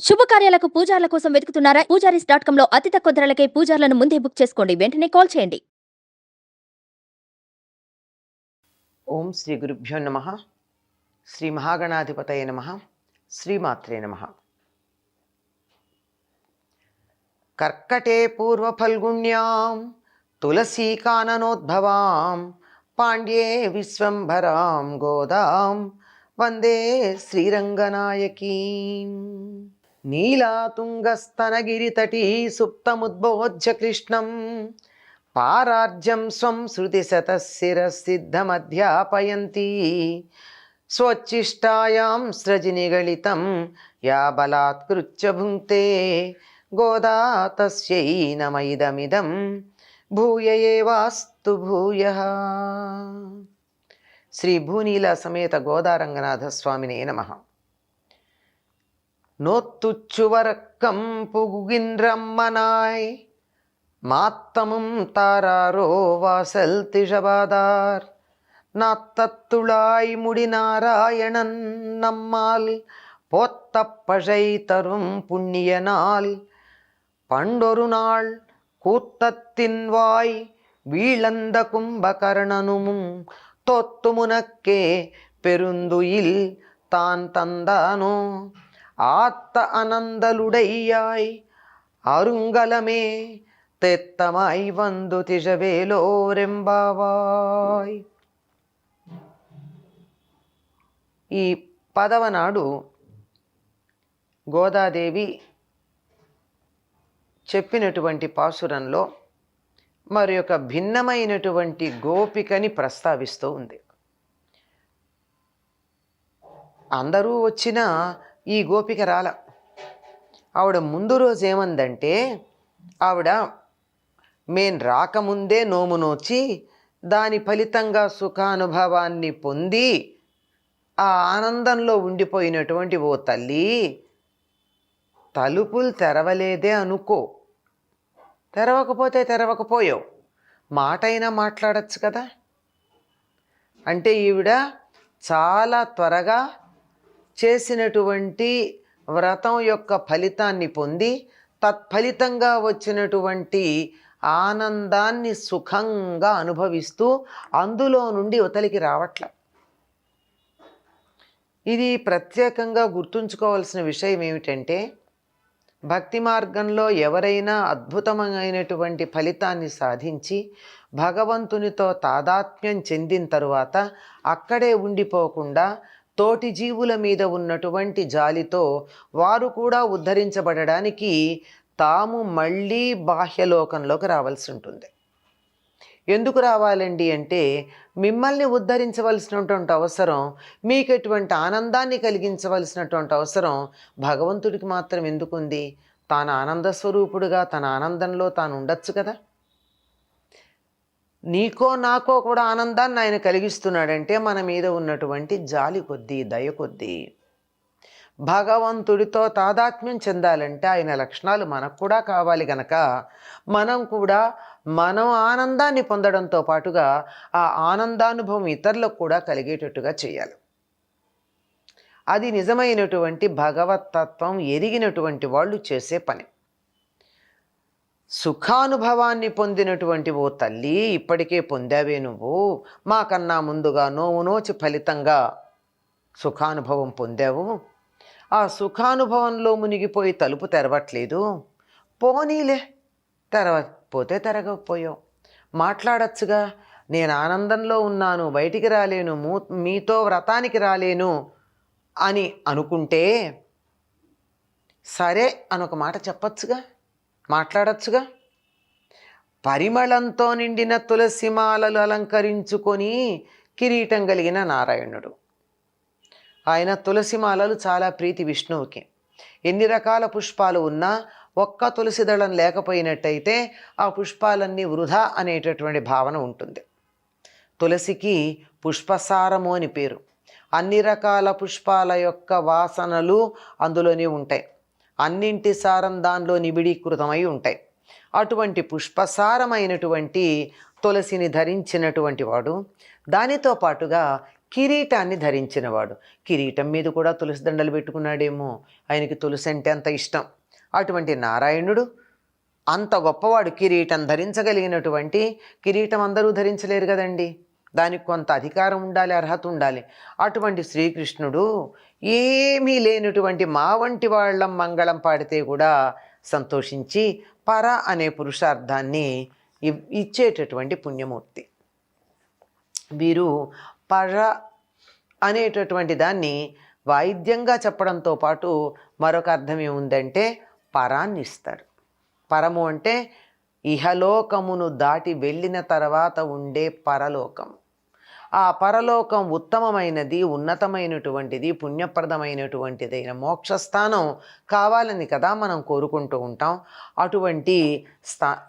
శుభకార్యాలకు పూజార్ల కోసం వెతుకుతున్నారా? పూజారీస్.com లో అతి తక్కువ ధరలకే పూజార్లను ముందే బుక్ చేసుకోండి. వెంటనే కాల్ చేయండి. ఓం శ్రీ గురుభ్యో నమః. శ్రీ మహాగణాధిపతయ నమః. శ్రీమాత్రే నమః. కర్కటే పూర్వఫల్గుణ్యాం తులసీకాననోద్భవాం పాండ్యే విశ్వంభరాం గోదాం వందే శ్రీరంగనాయకీం. నీలాతుంగస్తనగిరితటీ సుప్తముద్బోధ్య కృష్ణం పారార్జం స్వం శృతిశతశిరసిద్ధమధ్యాపయంతి స్వచ్ఛిష్టాయాం స్రజినిగళితం యా బలాత్కృత్య భుంక్తే గోదా తస్యై నమ ఇదమిదం భూయ ఏవాస్తు భూయః. శ్రీ భూనీల సమేత గోదారంగనాథ స్వామినే నమః. నోత్తుచ్చువరక్కం పుగుగిన్రమ్మనాయ్ மாத்தமும் தாராரோ வாசல் திஷபாதார் நாத்தத்துளாய் முடி நாராயணன் நம்மால் போத்தப்பழை தரும் புண்ணிய நாள் பண்டொரு நாள் கூத்தத்தின் வாய் வீழந்த கும்பகர்ணனும் தோத்துமுனக்கே பெருந்துயில் தான் தந்தானோ ஆத்த அனந்தலுடையாய் அருங்கலமே తెత్తమై వందు తిజవేలోరెంబావాయ్. ఈ పదవ నాడు గోదాదేవి చెప్పినటువంటి పాసురంలో మరి ఒక భిన్నమైనటువంటి గోపికని ప్రస్తావిస్తూ ఉంది. అందరూ వచ్చిన ఈ గోపిక రాల. ఆవిడ ముందు రోజు ఏమందంటే, ఆవిడ మేం రాకముందే నోము నోచి దాని ఫలితంగా సుఖానుభవాన్ని పొంది ఆ ఆనందంలో ఉండిపోయినటువంటి ఓ తల్లి, తలుపులు తెరవలేదే అనుకో, తెరవకపోతే తెరవకపోయావు, మాటైనా మాట్లాడచ్చు కదా. అంటే ఈవిడ చాలా త్వరగా చేసినటువంటి వ్రతం యొక్క ఫలితాన్ని పొంది తత్ఫలితంగా వచ్చినటువంటి ఆనందాన్ని సుఖంగా అనుభవిస్తూ అందులో నుండి ఉతలికి రావట్ల. ఇది ప్రత్యేకంగా గుర్తుంచుకోవాల్సిన విషయం ఏమిటంటే, భక్తి మార్గంలో ఎవరైనా అద్భుతమైనటువంటి ఫలితాన్ని సాధించి భగవంతునితో తాదాత్మ్యం చెందిన తరువాత అక్కడే ఉండిపోకుండా తోటి జీవుల మీద ఉన్నటువంటి జాలితో వారు కూడా ఉద్ధరించబడడానికి తాము మళ్ళీ బాహ్యలోకంలోకి రావాల్సి ఉంటుంది. ఎందుకు రావాలండి అంటే, మిమ్మల్ని ఉద్ధరించవలసినటువంటి అవసరం, మీకు ఎటువంటి ఆనందాన్ని కలిగించవలసినటువంటి అవసరం భగవంతుడికి మాత్రం ఎందుకుంది? తాను ఆనంద స్వరూపుడుగా తన ఆనందంలో తాను ఉండొచ్చు కదా. నీకో నాకో కూడా ఆనందాన్ని ఆయన కలిగిస్తున్నాడంటే మన మీద ఉన్నటువంటి జాలి కొద్దీ, దయ కొద్దీ. భగవంతుడితో తాదాత్మ్యం చెందాలంటే ఆయన లక్షణాలు మనకు కూడా కావాలి గనక మనం కూడా మనం ఆనందాన్ని పొందడంతో పాటుగా ఆ ఆనందానుభవం ఇతరులకు కూడా కలిగేటట్టుగా చేయాలి. అది నిజమైనటువంటి భగవత్తత్వం ఎరిగినటువంటి వాళ్ళు చేసే పని. సుఖానుభవాన్ని పొందినటువంటి ఓ తల్లి, ఇప్పటికే పొందావే నువ్వు, మాకన్నా ముందుగా నోము నోచి ఫలితంగా సుఖానుభవం పొందావు. ఆ సుఖానుభవంలో మునిగిపోయి తలుపు తెరవట్లేదు. పోనీలే, తెరవకపోతే తెరగకపోయావు, మాట్లాడచ్చుగా. నేను ఆనందంలో ఉన్నాను, బయటికి రాలేను, మీతో వ్రతానికి రాలేను అని అనుకుంటే సరే అనొక మాట చెప్పచ్చుగా, మాట్లాడచ్చుగా. పరిమళంతో నిండిన తులసిమాలలు అలంకరించుకొని కిరీటం కలిగిన నారాయణుడు. ఆయన తులసిమాలలు చాలా ప్రీతి విష్ణువుకి. ఎన్ని రకాల పుష్పాలు ఉన్నా ఒక్క తులసి దళం లేకపోయినట్టయితే ఆ పుష్పాలన్నీ వృధా అనేటటువంటి భావన ఉంటుంది. తులసికి పుష్పసారము అని పేరు. అన్ని రకాల పుష్పాల యొక్క వాసనలు అందులోనే ఉంటాయి. అన్నింటి సారం దానిలో నిబిడీకృతమై ఉంటాయి. అటువంటి పుష్పసారమైనటువంటి తులసిని ధరించినటువంటి వాడు దానితో పాటుగా కిరీటాన్ని ధరించినవాడు. కిరీటం మీద కూడా తులసి దండలు పెట్టుకున్నాడేమో, ఆయనకి తులసి అంటే అంత ఇష్టం. అటువంటి నారాయణుడు అంత గొప్పవాడు. కిరీటం ధరించగలిగినటువంటి, కిరీటం అందరూ ధరించలేరు కదండి, దానికి కొంత అధికారం ఉండాలి, అర్హత ఉండాలి. అటువంటి శ్రీకృష్ణుడు ఏమీ లేనటువంటి మా వంటి వాళ్ళం మంగళం పాడితే కూడా సంతోషించి పర అనే పురుషార్థాన్ని ఇచ్చేటటువంటి పుణ్యమూర్తి. వీరు పర అనేటటువంటి దాన్ని వాయిద్యంగా చెప్పడంతో పాటు మరొక అర్థం ఏముందంటే పరాన్ని ఇస్తాడు. పరము అంటే ఇహలోకమును దాటి వెళ్ళిన తర్వాత ఉండే పరలోకం. ఆ పరలోకం ఉత్తమమైనది, ఉన్నతమైనటువంటిది, పుణ్యప్రదమైనటువంటిదైన మోక్షస్థానం కావాలని కదా మనం కోరుకుంటూ ఉంటాం.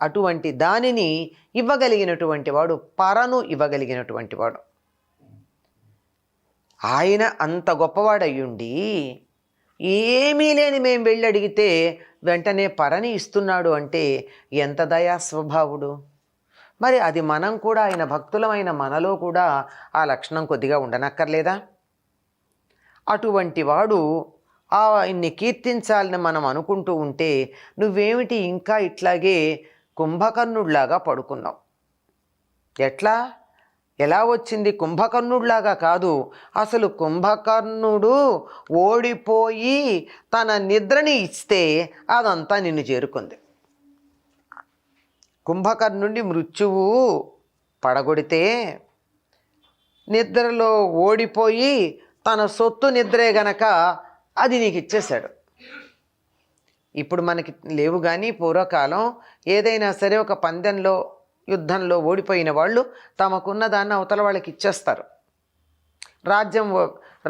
అటువంటి దానిని ఇవ్వగలిగినటువంటి వాడు, పరను ఇవ్వగలిగినటువంటి వాడు. ఆయన అంత గొప్పవాడయ్యుండి ఏమీ లేని మేము వెళ్ళి అడిగితే వెంటనే పరని ఇస్తున్నాడు అంటే ఎంత దయా స్వభావుడు. మరి అది మనం కూడా, ఆయన భక్తులమైన మనలో కూడా ఆ లక్షణం కొద్దిగా ఉండనక్కర్లేదా? అటువంటి వాడు ఆయన్ని కీర్తించాలని మనం అనుకుంటూ ఉంటే నువ్వేమిటి ఇంకా ఇట్లాగే కుంభకర్ణుడిలాగా పడుకున్నావు? ఎలా వచ్చింది? కుంభకర్ణుడిలాగా కాదు, అసలు కుంభకర్ణుడు ఓడిపోయి తన నిద్రని ఇస్తే అదంతా నిన్ను చేరుకుంది. కుంభకర్ణుడి మృత్యువు పడగొడితే నిద్రలో ఓడిపోయి తన సొత్తు నిద్రే గనక అది నీకు ఇచ్చేశాడు. ఇప్పుడు మనకి లేవు కానీ పూర్వకాలం ఏదైనా సరే ఒక పందెంలో, యుద్ధంలో ఓడిపోయిన వాళ్ళు తమకున్న దాన్ని అవతల వాళ్ళకి ఇచ్చేస్తారు.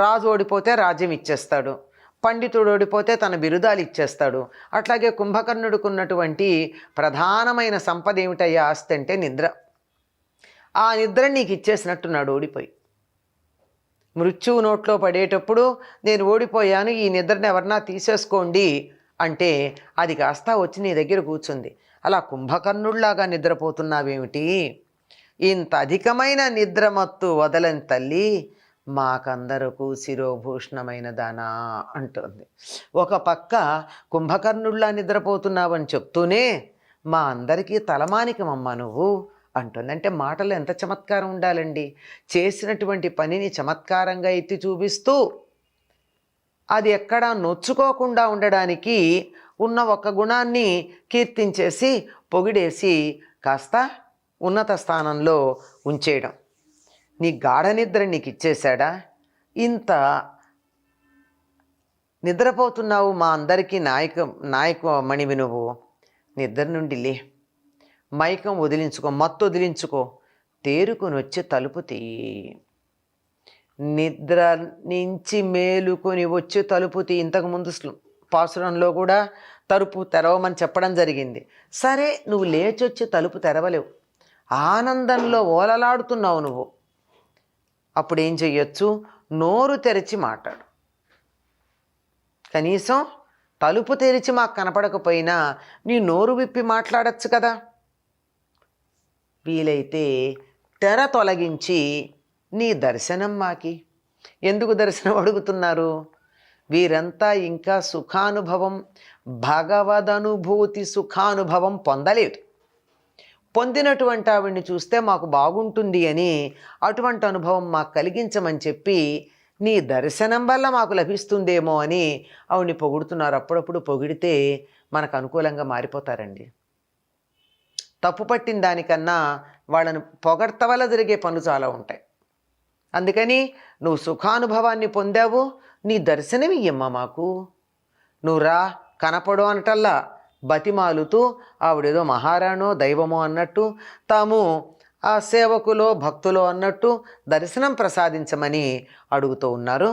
రాజు ఓడిపోతే రాజ్యం ఇచ్చేస్తాడు, పండితుడు ఓడిపోతే తన బిరుదాలు ఇచ్చేస్తాడు. అట్లాగే కుంభకర్ణుడికి ఉన్నటువంటి ప్రధానమైన సంపద ఏమిటయ్యా ఆస్తి అంటే నిద్ర. ఆ నిద్ర నీకు ఇచ్చేసినట్టున్నాడు ఓడిపోయి. మృత్యువు నోట్లో పడేటప్పుడు నేను ఓడిపోయాను, ఈ నిద్రను ఎవరన్నా తీసేసుకోండి అంటే అది కాస్త వచ్చి నీ దగ్గర కూర్చుంది. అలా కుంభకర్ణుడిలాగా నిద్రపోతున్నావేమిటి? ఇంత అధికమైన నిద్రమత్తు వదలని తల్లి మాకందరకు శిరోభూషణమైన దానా అంటుంది. ఒక పక్క కుంభకర్ణుడిలా నిద్రపోతున్నావని చెప్తూనే మా అందరికీ తలమానికమమ్మా నువ్వు అంటుంది. అంటే మాటలు ఎంత చమత్కారం ఉండాలండి. చేసినటువంటి పనిని చమత్కారంగా ఎత్తి చూపిస్తూ అది ఎక్కడా నొచ్చుకోకుండా ఉండడానికి ఉన్న ఒక గుణాన్ని కీర్తించేసి పొగిడేసి కాస్త ఉన్నత స్థానంలో ఉంచేయడం. నీ గాఢ నిద్ర నీకు ఇచ్చేశాడా? ఇంత నిద్రపోతున్నావు, మా అందరికీ నాయకమణివి నువ్వు. నిద్ర నుండి లే, మైకం వదిలించుకో, మత్తు వదిలించుకో, తేరుకొని వచ్చి తలుపు తీయి. నిద్ర నుంచి మేలుకొని వచ్చి తలుపు తీ. ఇంతకుముందు పాసురంలో కూడా తలుపు తెరవమని చెప్పడం జరిగింది. సరే, నువ్వు లేచొచ్చి తలుపు తెరవలేవు, ఆనందంలో ఓలలాడుతున్నావు నువ్వు. అప్పుడు ఏం చెయ్యొచ్చు? నోరు తెరిచి మాట్లాడు. కనీసం తలుపు తెరిచి మాకు కనపడకపోయినా నీ నోరు విప్పి మాట్లాడచ్చు కదా. వీలైతే తెర తొలగించి నీ దర్శనం మాకి. ఎందుకు దర్శనం అడుగుతున్నారు? వీరంతా ఇంకా సుఖానుభవం, భగవదనుభూతి సుఖానుభవం పొందలేదు. పొందినటువంటి ఆవిడ్ని చూస్తే మాకు బాగుంటుంది అని అటువంటి అనుభవం మాకు కలిగించమని చెప్పి నీ దర్శనం వల్ల మాకు లభిస్తుందేమో అని ఆవిడ్ని పొగుడుతున్నారు. అప్పుడప్పుడు పొగిడితే మనకు అనుకూలంగా మారిపోతారండి. తప్పు పట్టిన దానికన్నా వాళ్ళను పొగడ్త వల్ల జరిగే పనులు చాలా ఉంటాయి. అందుకని నువ్వు సుఖానుభవాన్ని పొందావు, నీ దర్శనం ఇయ్యమ్మా మాకు. నువ్వు రా, కనపడు అనటల్లా బతిమాలుతూ ఆవిడేదో మహారాణో దైవమో అన్నట్టు, తాము ఆ సేవకులో భక్తులో అన్నట్టు దర్శనం ప్రసాదించమని అడుగుతూ ఉన్నారు.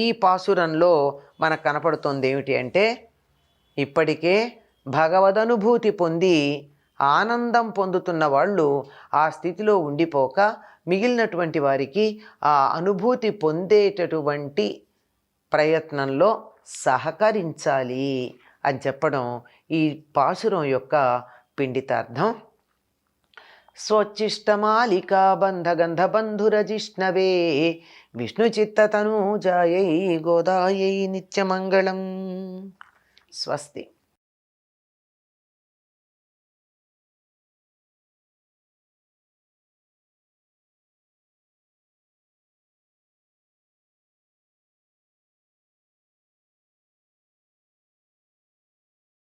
ఈ పాసురంలో మనకు కనపడుతోంది ఏమిటి అంటే, ఇప్పటికే భగవదనుభూతి పొంది ఆనందం పొందుతున్న వాళ్ళు ఆ స్థితిలో ఉండిపోక మిగిలినటువంటి వారికి ఆ అనుభూతి పొందేటటువంటి ప్రయత్నంలో సహకరించాలి అని చెప్పడం ఈ పాసురం యొక్క పిండితార్థం. స్వచ్చిష్టమాలికా బంధగంధబంధురజిష్ణవే విష్ణుచిత్తతనూజాయై గోదాయై నిత్యమంగళం. స్వస్తి.